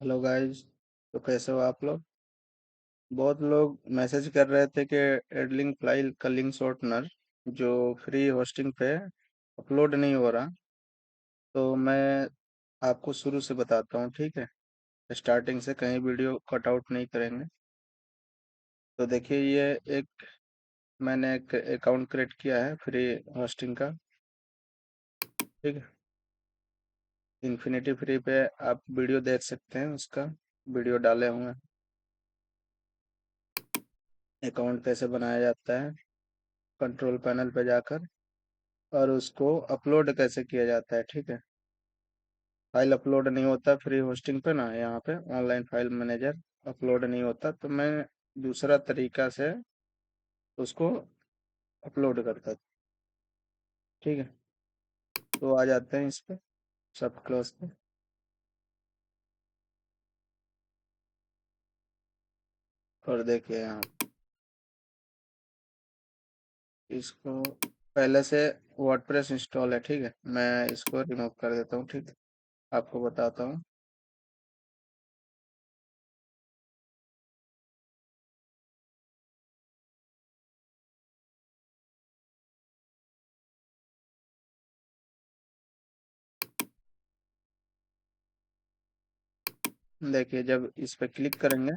Hello guys. तो कैसे हो आप लोग? बहुत लोग मैसेज कर रहे थे कि एडलिंग फाइल कलिंग शॉर्टनर जो फ्री होस्टिंग पे अपलोड नहीं हो रहा। तो मैं आपको शुरू से बताता हूँ, ठीक है? स्टार्टिंग से कहीं वीडियो कट आउट नहीं करेंगे। तो देखिए, ये एक मैंने एक अकाउंट क्रिएट किया है फ्री होस्टिंग का, ठीक है। इन्फिनिटी फ्री पे आप वीडियो देख सकते हैं, उसका वीडियो डाले हुए हैं। अकाउंट कैसे बनाया जाता है, कंट्रोल पैनल पे जाकर, और उसको अपलोड कैसे किया जाता है, ठीक है। फाइल अपलोड नहीं होता फ्री होस्टिंग पे ना, यहाँ पे ऑनलाइन फाइल मैनेजर अपलोड नहीं होता, तो मैं दूसरा तरीका से उसको अपलोड करता, ठीक है। तो आ जाते हैं इस पे, सब क्लोज पे, और देखिए यहाँ इसको पहले से वर्डप्रेस इंस्टॉल है, ठीक है। मैं इसको रिमूव कर देता हूँ, ठीक है, आपको बताता हूँ। देखिए, जब इस पे क्लिक करेंगे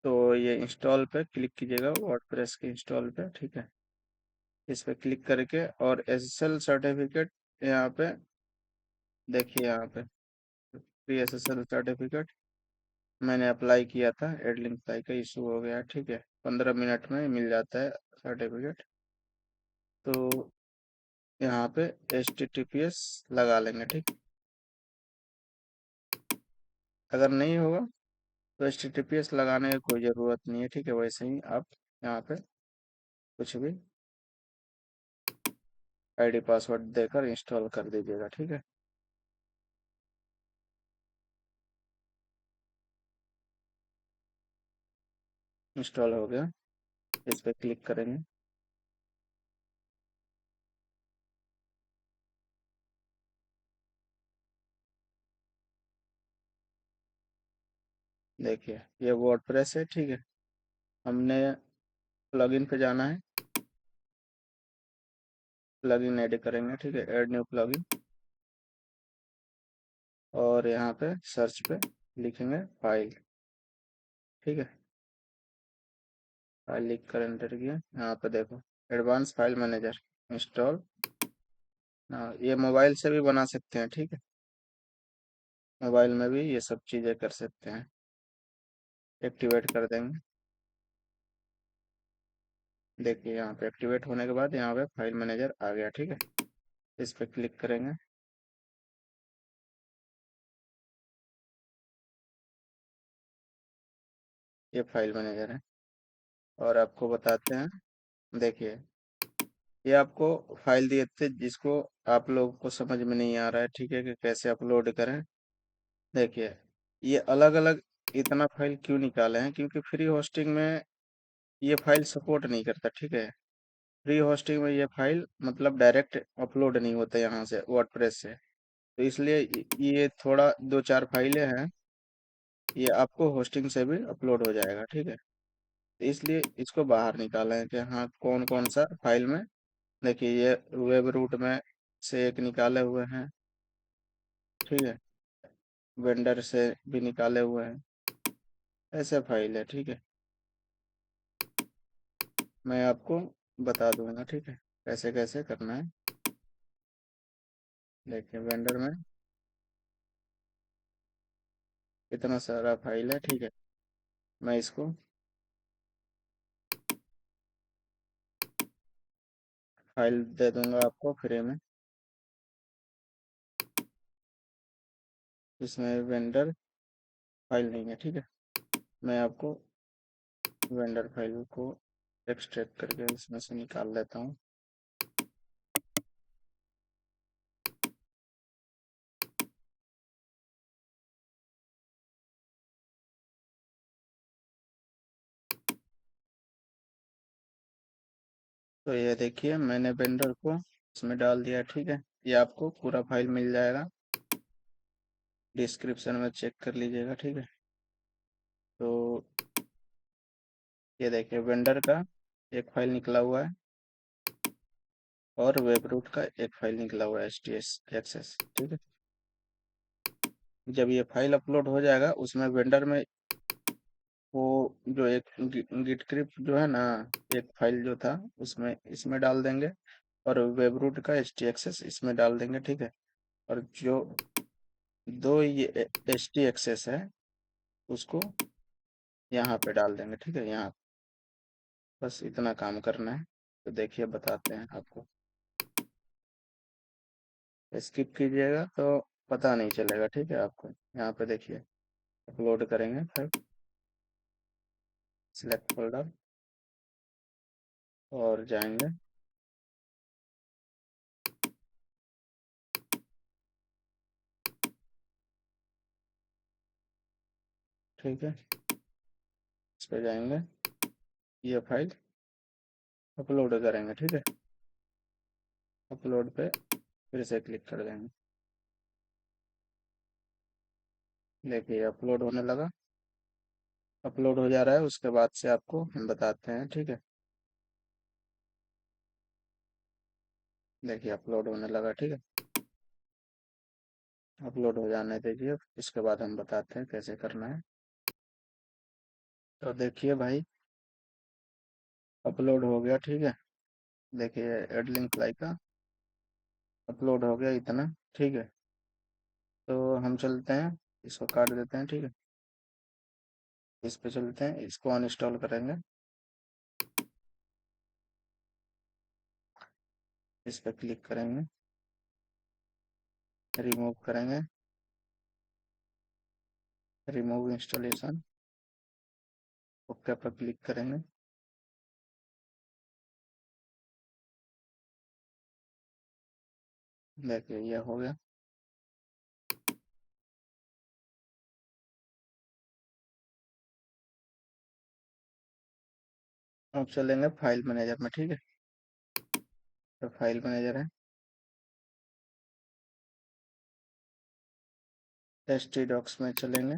तो ये इंस्टॉल पे क्लिक कीजिएगा, वर्डप्रेस के इंस्टॉल पे, ठीक है। इस पे क्लिक करके और एसएसएल सर्टिफिकेट, यहाँ पे देखिए, यहाँ पे प्री एसएसएल सर्टिफिकेट मैंने अप्लाई किया था, एडलिंक अप्लाई का इशू हो गया, ठीक है। 15 मिनट में मिल जाता है सर्टिफिकेट। तो यहाँ पे HTTPS लगा लेंगे, ठीक। अगर नहीं होगा तो HTTPS लगाने की कोई ज़रूरत नहीं है, ठीक है। वैसे ही आप यहाँ पे कुछ भी आईडी पासवर्ड देकर इंस्टॉल कर दीजिएगा, ठीक है। इंस्टॉल हो गया, इस पे क्लिक करेंगे। देखिए, ये वर्डप्रेस है, ठीक है। हमने प्लगइन पे जाना है, प्लगइन ऐड करेंगे, ठीक है। ऐड न्यू प्लगइन, और यहाँ पे सर्च पे लिखेंगे फाइल, ठीक है। फाइल लिख कर एंटर किया, यहाँ पे देखो एडवांस फाइल मैनेजर इंस्टॉल। हाँ, ये मोबाइल से भी बना सकते हैं, ठीक है। मोबाइल में भी ये सब चीज़ें कर सकते हैं। एक्टिवेट कर देंगे। देखिए, यहाँ पे एक्टिवेट होने के बाद यहाँ पे फाइल मैनेजर आ गया, ठीक है। इस पे क्लिक करेंगे। ये फाइल मैनेजर है, और आपको बताते हैं। देखिए, ये आपको फाइल दिए थे जिसको आप लोगों को समझ में नहीं आ रहा है, ठीक है, कि कैसे अपलोड करें। देखिए, ये अलग अलग इतना फाइल क्यों निकाले हैं, क्योंकि फ्री होस्टिंग में ये फाइल सपोर्ट नहीं करता, ठीक है। फ्री होस्टिंग में ये फाइल मतलब डायरेक्ट अपलोड नहीं होता यहाँ से वर्डप्रेस से। तो इसलिए ये थोड़ा दो चार फाइलें हैं, ये आपको होस्टिंग से भी अपलोड हो जाएगा, ठीक है। तो इसलिए इसको बाहर निकाला है कि हाँ, कौन कौन सा फाइल में। देखिए, ये वेब रूट में से एक निकाले हुए हैं, ठीक है। वेंडर से भी निकाले हुए हैं, ऐसे फाइल है, ठीक है। मैं आपको बता दूंगा, ठीक है, कैसे कैसे करना है। देखिए, वेंडर में इतना सारा फाइल है, ठीक है। मैं इसको फाइल दे दूंगा आपको फ्री में। इसमें वेंडर फाइल नहीं है, ठीक है। मैं आपको वेंडर फाइल को एक्सट्रैक्ट करके इसमें से निकाल लेता हूँ। तो ये देखिए, मैंने वेंडर को इसमें डाल दिया, ठीक है। ये आपको पूरा फाइल मिल जाएगा, डिस्क्रिप्शन में चेक कर लीजिएगा, ठीक है। तो ये देखिए वेंडर का एक फाइल निकला हुआ है और वेब रूट का एक फाइल निकला हुआ है, एचटीएस एक्सेस, ठीक है। जब ये फाइल अपलोड हो जाएगा उसमें वेंडर में वो जो एक गिट क्रिप्ट जो है ना, एक फाइल जो था उसमें इसमें डाल देंगे, और वेब रूट का एचटीएक्सेस इसमें डाल देंगे, ठीक है। और जो दो ये एचटीएक्सेस है उसको यहाँ पे डाल देंगे, ठीक है, यहाँ। बस इतना काम करना है। तो देखिए बताते हैं आपको। स्किप कीजिएगा तो पता नहीं चलेगा, ठीक है। आपको यहाँ पे देखिए अपलोड करेंगे, फिर सिलेक्ट फोल्डर और जाएंगे, ठीक है। इस पे जाएंगे, ये फाइल अपलोड करेंगे, ठीक है। अपलोड पे फिर से क्लिक कर देंगे। देखिए अपलोड होने लगा, अपलोड हो जा रहा है। उसके बाद से आपको हम बताते हैं, ठीक है। देखिए अपलोड होने लगा, ठीक है। अपलोड हो जाने दीजिए, इसके बाद हम बताते हैं कैसे करना है। तो देखिए भाई अपलोड हो गया, ठीक है। देखिए एड लिंक फ्लाई का अपलोड हो गया इतना, ठीक है। तो हम चलते हैं, इसको काट देते हैं, ठीक है। इस पे चलते हैं, इसको अनइंस्टॉल करेंगे। इस पे क्लिक करेंगे, रिमूव करेंगे, रिमूव इंस्टॉलेशन, ओके पर क्लिक करेंगे। देखिए ये हो गया। अब चलेंगे फाइल मैनेजर में, ठीक है। तो फाइल मैनेजर है, टी डॉक्स में चलेंगे,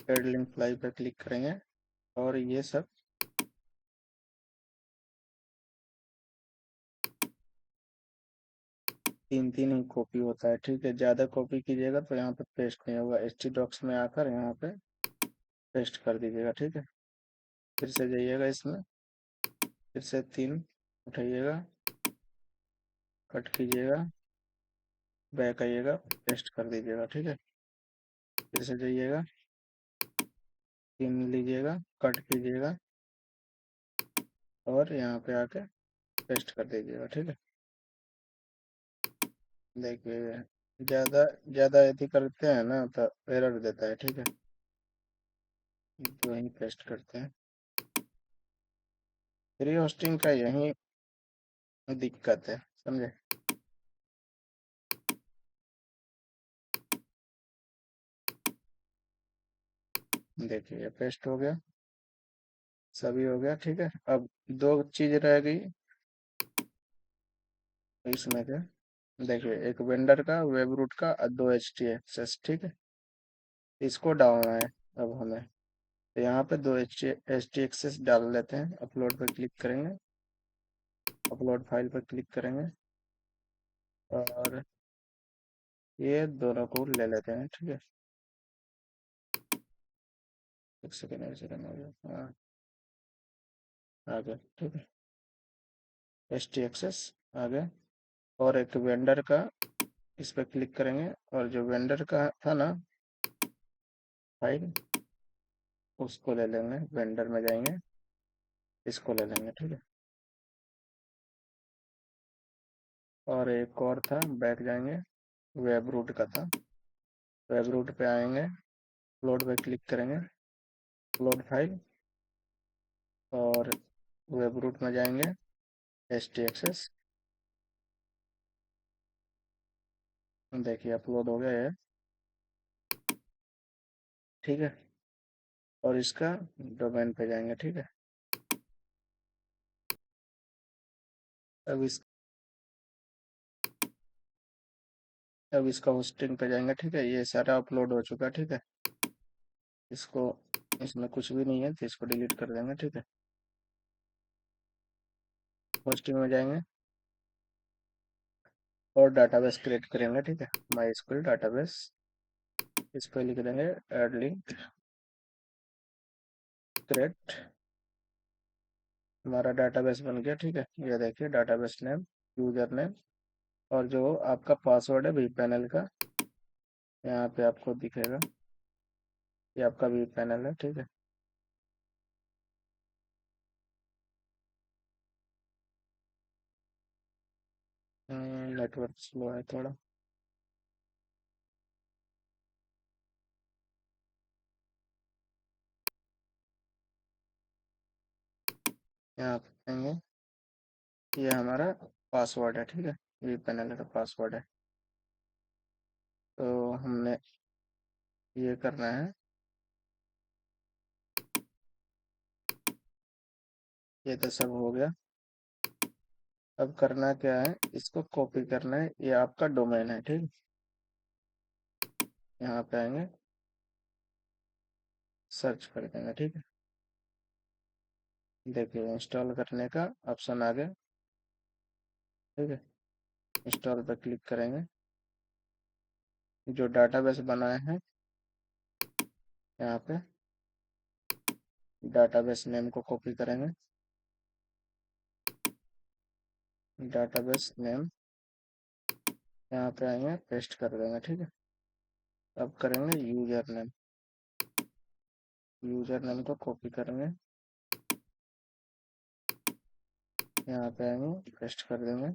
एड लिंक फ्लाई पर क्लिक करेंगे, और ये सब तीन तीन ही कॉपी होता है, ठीक है। ज़्यादा कॉपी कीजिएगा तो यहाँ पे पेस्ट नहीं होगा। टी डॉक्स में आकर यहाँ पे पेस्ट कर दीजिएगा, ठीक है। फिर से जाइएगा इसमें, फिर से तीन उठाइएगा, कट कीजिएगा, बैक आइएगा, पेस्ट कर दीजिएगा, ठीक है। फिर से जाइएगा, तीन लीजिएगा, कट कीजिएगा, और यहाँ पे आके पेस्ट कर दीजिएगा, ठीक है। देखिए ज़्यादा ज़्यादा यदि करते हैं ना तो एरर देता है, ठीक है। तो वहीं पेस्ट करते हैं। फ्री होस्टिंग का यही दिक्कत है, समझे। देखिए पेस्ट हो गया, सभी हो गया, ठीक है। अब दो चीज रह गई इसमें के। देखिए एक वेंडर का, वेब रूट का, और दो एच टी एक्सेस, ठीक है। इसको डालना है अब हमें। तो यहाँ पे दो एच टी एक्सेस डाल लेते हैं। अपलोड पर क्लिक करेंगे, अपलोड फाइल पर क्लिक करेंगे, और ये दोनों को ले लेते हैं, ठीक है। एक सेकेंड हो गया, हाँ आ गया, ठीक है। एच टी एक्सेस आ गया। और एक वेंडर का, इस पर क्लिक करेंगे, और जो वेंडर का था ना फाइल, उसको ले लेंगे। वेंडर में जाएंगे, इसको ले लेंगे, ठीक है। और एक और था, बैक जाएंगे, वेब रूट का था। वेब रूट पे आएंगे, अपलोड पे क्लिक करेंगे, अपलोड फाइल, और वेब रूट में जाएंगे, एच टी एक्सेस। देखिए अपलोड हो गया है, ठीक है। और इसका डोमेन पे जाएंगे, ठीक है। अब इस अब इसका होस्टिंग पे जाएंगे, ठीक है। ये सारा अपलोड हो चुका है, ठीक है। इसको, इसमें कुछ भी नहीं है तो इसको डिलीट कर देंगे, ठीक है। होस्टिंग में जाएंगे और डाटाबेस क्रिएट करेंगे, ठीक है। माई स्कूल डाटाबेस, इस पर लिख देंगे एड लिंक क्रिएट। हमारा डाटाबेस बन गया, ठीक है। ये देखिए डाटाबेस नेम, यूजर नेम, और जो आपका पासवर्ड है वी पैनल का, यहाँ पे आपको दिखेगा। ये आपका वी पैनल है, ठीक है। नेटवर्क स्लो है थोड़ा। यहाँ पे आएंगे, ये हमारा पासवर्ड है, ठीक है। वी पैनल का पासवर्ड है। तो हमने ये करना है, ये तो सब हो गया। अब करना क्या है, इसको कॉपी करना है, ये आपका डोमेन है, ठीक। यहाँ पे आएंगे, सर्च कर देंगे, ठीक है। देखिए इंस्टॉल करने का ऑप्शन आ गया, ठीक है। इंस्टॉल पर क्लिक करेंगे। जो डाटाबेस बनाए हैं यहाँ पे, डाटाबेस नेम को कॉपी करेंगे, डाटाबेस नेम यहाँ पे आएंगे, पेस्ट कर देंगे, ठीक है। अब करेंगे यूजर नेम, यूजर नेम को कॉपी करेंगे, यहाँ पे आएंगे, पेस्ट कर देंगे।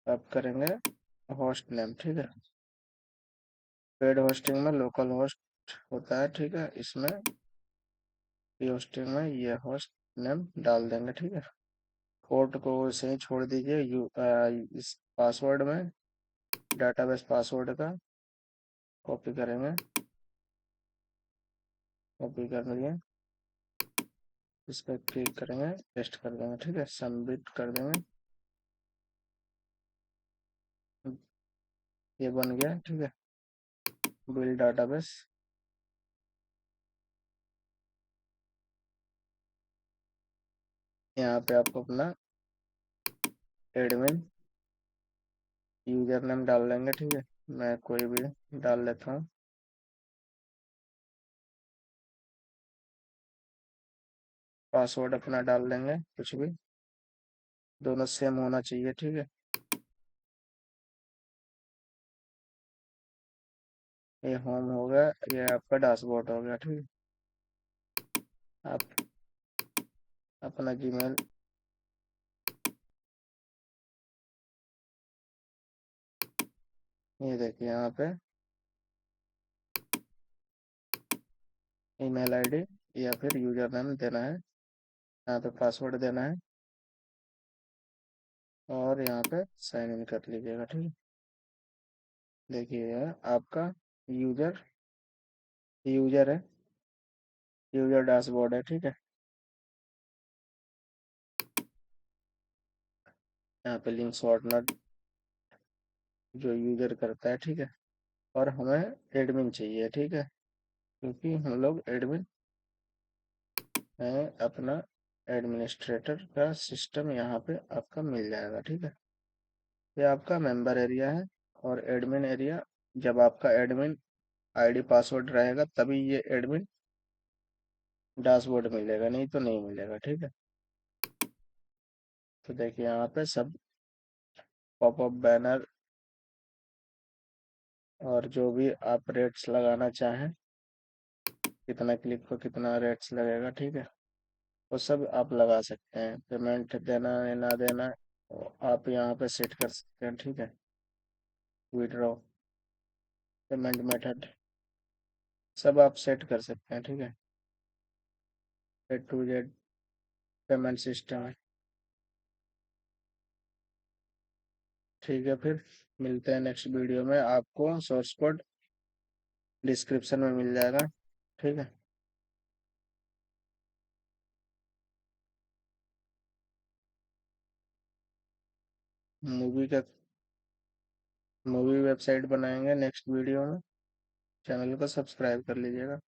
अब करेंगे होस्ट नेम, ठीक है। पेड होस्टिंग में लोकल होस्ट होता है, ठीक है। इसमें फ्री होस्टिंग में ये होस्ट नेम डाल देंगे, ठीक है। पोर्ट को वैसे ही छोड़ दीजिए। इस पासवर्ड में डाटाबेस पासवर्ड का कॉपी करेंगे, कॉपी कर लिए, इस पर क्लिक करेंगे, पेस्ट कर देंगे, ठीक है। सबमिट कर देंगे, ये बन गया, ठीक है। बिल डाटाबेस, यहाँ पे आपको अपना एडमिन यूजर नेम डाल लेंगे, ठीक है। मैं कोई भी डाल लेता हूँ, पासवर्ड अपना डाल लेंगे, कुछ भी, दोनों सेम होना चाहिए, ठीक है। ये होम हो गया, ये आपका डैशबोर्ड हो गया, ठीक है। आप अपना जीमेल, ये देखिए यहाँ पे ईमेल आईडी या फिर यूजर नेम देना है, यहाँ पे पासवर्ड देना है, और यहाँ पे साइन इन कर लीजिएगा, ठीक है। देखिए यह आपका यूजर यूजर है, यूजर डैशबोर्ड है, ठीक है। यहाँ पे लिंक शॉर्टनर जो यूजर करता है, ठीक है। और हमें एडमिन चाहिए, ठीक है, क्योंकि हम लोग एडमिन हैं। अपना एडमिनिस्ट्रेटर का सिस्टम यहाँ पे आपका मिल जाएगा, ठीक है। ये आपका मेंबर एरिया है, और एडमिन एरिया, जब आपका एडमिन आईडी पासवर्ड रहेगा तभी ये एडमिन डैशबोर्ड मिलेगा, नहीं तो नहीं मिलेगा, ठीक है। तो देखिए यहाँ पे सब पॉपअप बैनर और जो भी आप रेट्स लगाना चाहें, कितना क्लिक को कितना रेट्स लगेगा, ठीक है, वो सब आप लगा सकते हैं। पेमेंट देना है ना देना है, वो आप यहाँ पे सेट कर सकते हैं, ठीक है। विड्रॉ, पेमेंट मेथड, सब आप सेट कर सकते हैं, ठीक है। A to Z payment system है, ठीक है। फिर मिलते हैं नेक्स्ट वीडियो में, आपको सोर्स कोड डिस्क्रिप्शन में मिल जाएगा, ठीक है। मूवी का मूवी वेबसाइट बनाएंगे नेक्स्ट वीडियो में। चैनल को सब्सक्राइब कर लीजिएगा।